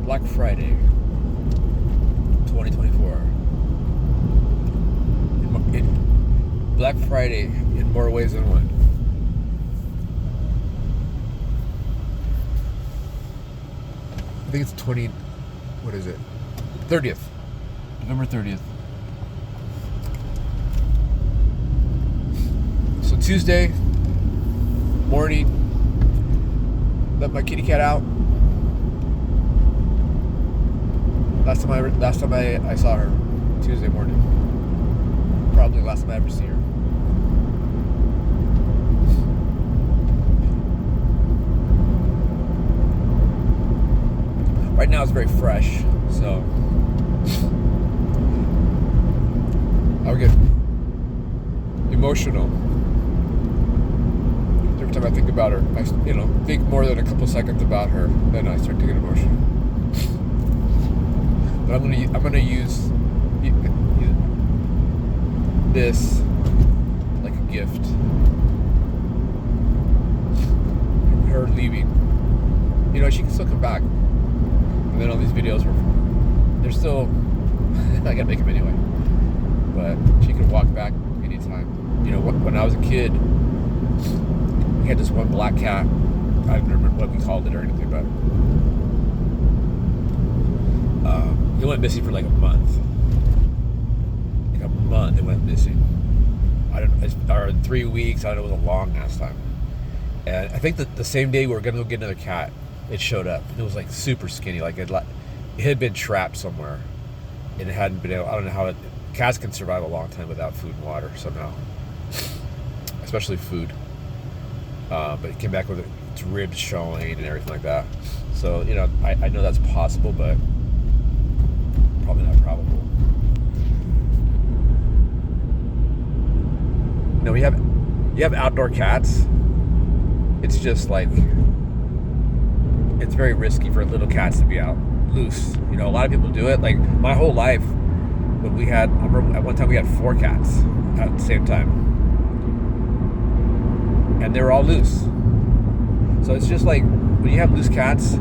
Black Friday 2024. Black Friday in more ways than one. I think it's 20. What is it? 30th. November 30th. So Tuesday morning, let my kitty cat out. Last time I saw her, Tuesday morning. Probably last time I ever see her. Right now it's very fresh, so I'll get emotional every time I think about her. I think more than a couple seconds about her, then I start to get emotional. But I'm gonna use this like a gift. Her leaving, she can still come back. And then all these videos they're still, I gotta make them anyway. But she can walk back anytime. When I was a kid, we had this one black cat. I don't remember what we called it or anything, but it went missing for like a month. It went missing. Or 3 weeks. I don't know. It was a long ass time. And I think that the same day we were gonna go get another cat, it showed up. It was like super skinny. Like it had been trapped somewhere, and it hadn't been able. I don't know how cats can survive a long time without food and water somehow, especially food. But it came back with its ribs showing and everything like that. So I know that's possible, but probably not probable. You have outdoor cats. It's just like it's very risky for little cats to be out loose. A lot of people do it. Like my whole life, I remember at one time we had 4 cats at the same time, and they were all loose. So it's just like when you have loose cats,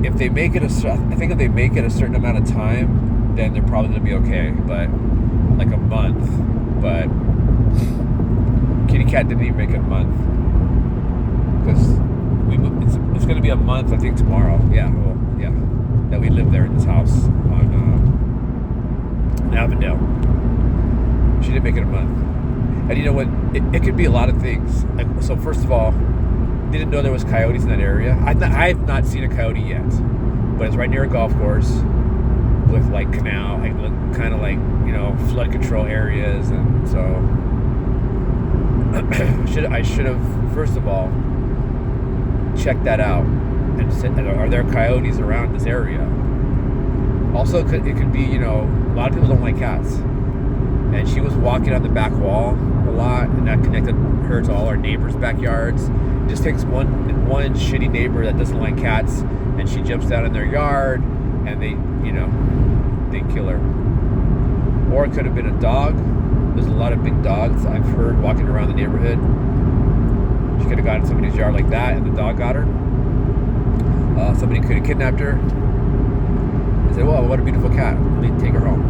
if they make it a certain amount of time, then they're probably gonna be okay. But like a month, but kitty cat didn't even make it a month because it's going to be a month, I think, tomorrow. That we live there in this house in Avondale. She didn't make it a month. And you know what? It could be a lot of things. So first of all, didn't know there was coyotes in that area. I've not seen a coyote yet, but it's right near a golf course with like canal, kind of like flood control areas, and so I should have first of all checked that out and said, are there coyotes around this area? Also, it could be a lot of people don't like cats, and she was walking on the back wall a lot, and that connected her to all our neighbors' backyards. It just takes one shitty neighbor that doesn't like cats, and she jumps down in their yard, and they kill her. Or it could have been a dog. There's a lot of big dogs I've heard walking around the neighborhood. She could have gotten somebody's yard like that, and the dog got her. Somebody could have kidnapped her and said, "Well, what a beautiful cat. Let me take her home."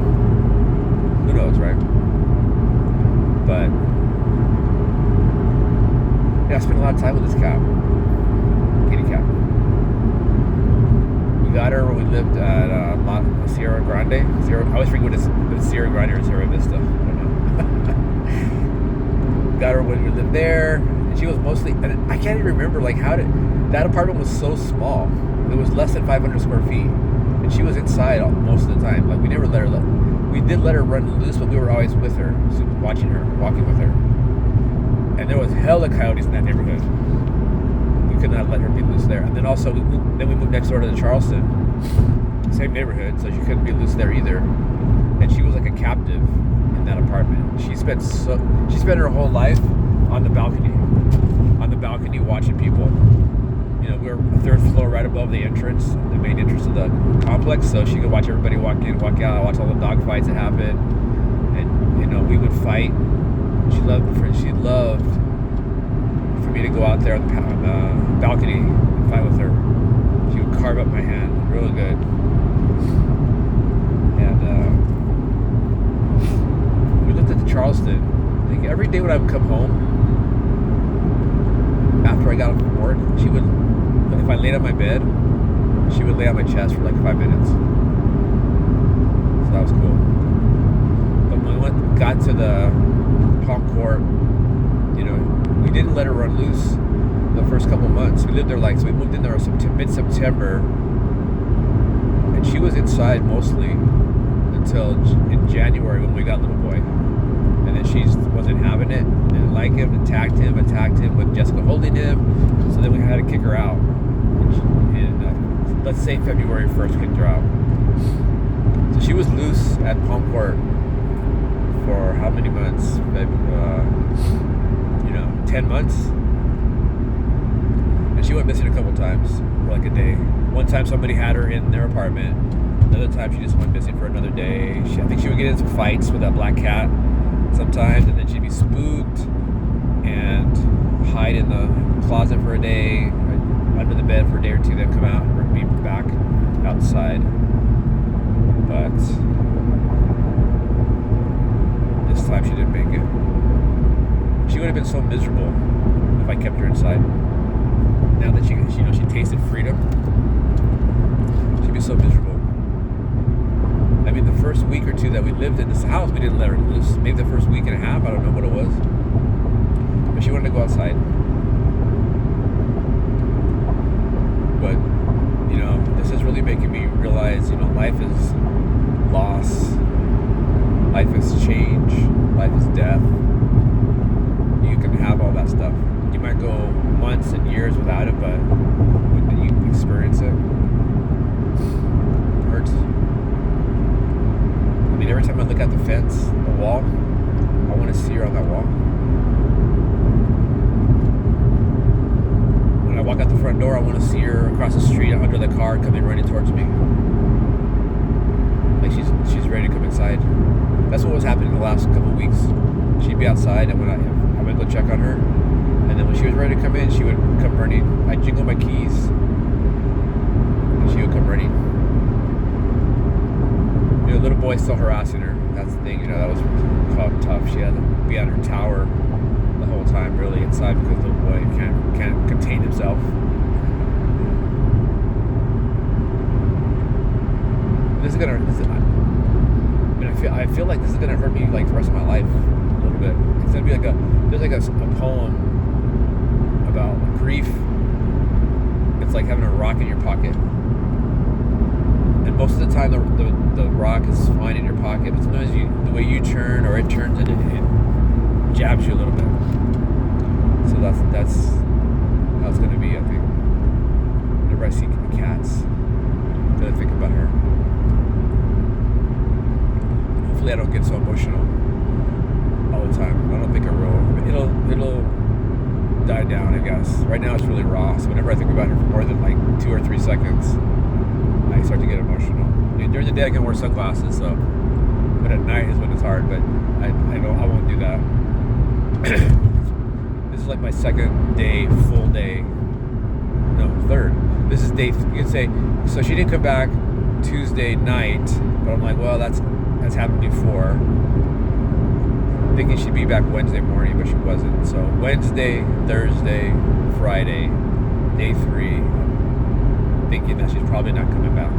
Who knows, right? But I spent a lot of time with this cat, kitty cat. We got her when we lived at Sierra Grande. I always forget what it's Sierra Grande or Sierra Vista. I don't know. Got her when we lived there, and she was mostly. And I can't even remember that apartment was so small. It was less than 500 square feet, and she was inside most of the time. Like we never let her. We did let her run loose, but we were always with her, watching her, walking with her. And there was hella coyotes in that neighborhood. We could not let her be loose there. And then also, we moved next door to the Charleston, same neighborhood, so she couldn't be loose there either. And she was like a captive in that apartment. She spent her whole life on the balcony watching people. We were a third floor right above the main entrance of the complex, so she could watch everybody walk in, walk out, watch all the dog fights that happened. And we would fight. She loved for me to go out there on the balcony and fight with her. She would carve up my hand real good. And we lived at the Charleston. Like every day when I would come home after I got up from work, she would, if I laid on my bed, she would lay on my chest for like 5 minutes. So that was cool. But when we got to the Palm Court, you know, we didn't let her run loose the first couple months. We lived there so we moved in there mid-September, and she was inside mostly until in January when we got little boy. And then she wasn't having it, didn't like him, attacked him with Jessica holding him. So then we had to kick her out. And let's say February 1st, kicked her out. So she was loose at Palm Court for how many months? 10 months. And she went missing a couple times for like a day. One time somebody had her in their apartment. Another time she just went missing for another day. I think she would get into fights with that black cat sometimes, and then she'd be spooked and hide in the closet for a day, under the bed for a day or two, then come out and be back outside. But this time she didn't make it. She would have been so miserable if I kept her inside. Now that she tasted freedom, she'd be so miserable. I mean, the first week or two that we lived in this house, we didn't let her loose. Maybe the first week and a half, I don't know what it was. But she wanted to go outside. But, this is really making me realize, life is loss. Life is change. Life is death. You can have all that stuff. You might go months and years without it, but when you experience it, it hurts. I mean, every time I look at the fence, the wall, I want to see her on that wall. When I walk out the front door, I want to see her across the street under the car coming running towards me. Like she's ready to come inside. That's what was happening the last couple of weeks. She'd be outside, and when I would go check on her, and then when she was ready to come in, she would come running. I'd jingle my keys, and she would come running. Little boy still harassing her. That's the thing, that was tough. She had to be on her tower the whole time, really, inside, because little boy can't contain himself. I feel like this is gonna hurt me like the rest of my life a little bit. It's gonna be like there's a poem about grief. It's like having a rock in your pocket. And most of the time, the rock is fine in your pocket, but sometimes the way you turn or it turns, it jabs you a little bit. So that's how it's going to be, I think. Whenever I see cats, I'm going to think about her. Hopefully I don't get so emotional all the time. I don't think I will. It'll die down, I guess. Right now it's really raw, so whenever I think about her for more than like 2 or 3 seconds, I start to get emotional. I mean, during the day I can wear sunglasses, but at night is when it's hard. But I won't do that. This is like my second day, full day. No, third. This is day. You can say. So she didn't come back Tuesday night, but I'm like, well, that's happened before. Thinking she'd be back Wednesday morning, but she wasn't. So Wednesday, Thursday, Friday, day 3. Thinking that she's probably not coming back.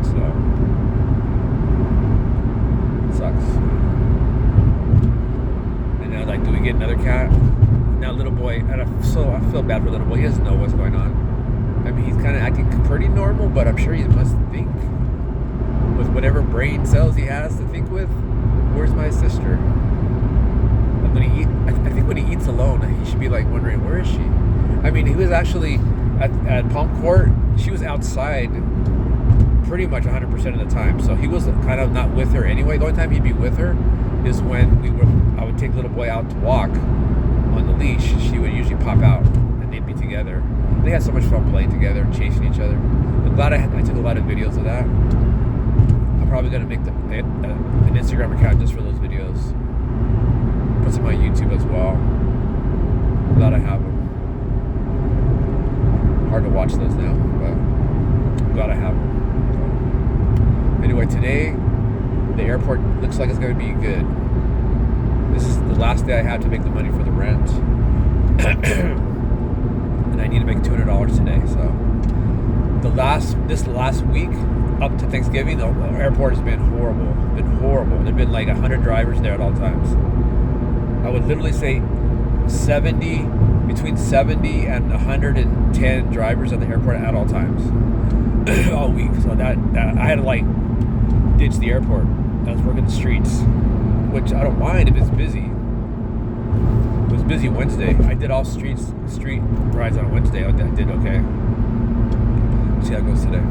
So it sucks. And now, like, do we get another cat? Now, little boy, and I feel bad for little boy. He doesn't know what's going on. I mean, he's kind of acting pretty normal, but I'm sure he must think with whatever brain cells he has to think with. Where's my sister? And when he I think when he eats alone, he should be like wondering, where is she? I mean, he was actually at Palm Court. She was outside pretty much 100% of the time, so he was kind of not with her anyway. The only time he'd be with her is when I would take little boy out to walk on the leash. She would usually pop out and they'd be together. They had so much fun playing together, chasing each other. I'm glad I took a lot of videos of that. I'm probably gonna make an Instagram account just for those videos. Put some on YouTube as well. Glad I have them. hard to watch those now, but I'm glad I have them. So, anyway, today the airport looks like it's going to be good. This is the last day I have to make the money for the rent. And I need to make $200 today. So this last week up to Thanksgiving, the airport has been horrible. There've been like 100 drivers there at all times. I would literally say between 70 and 110 drivers at the airport at all times all week. So that I had to like ditch the airport. I was working the streets, which I don't mind if it's busy. It was busy Wednesday. I did all street rides on Wednesday. I did okay. See how it goes today.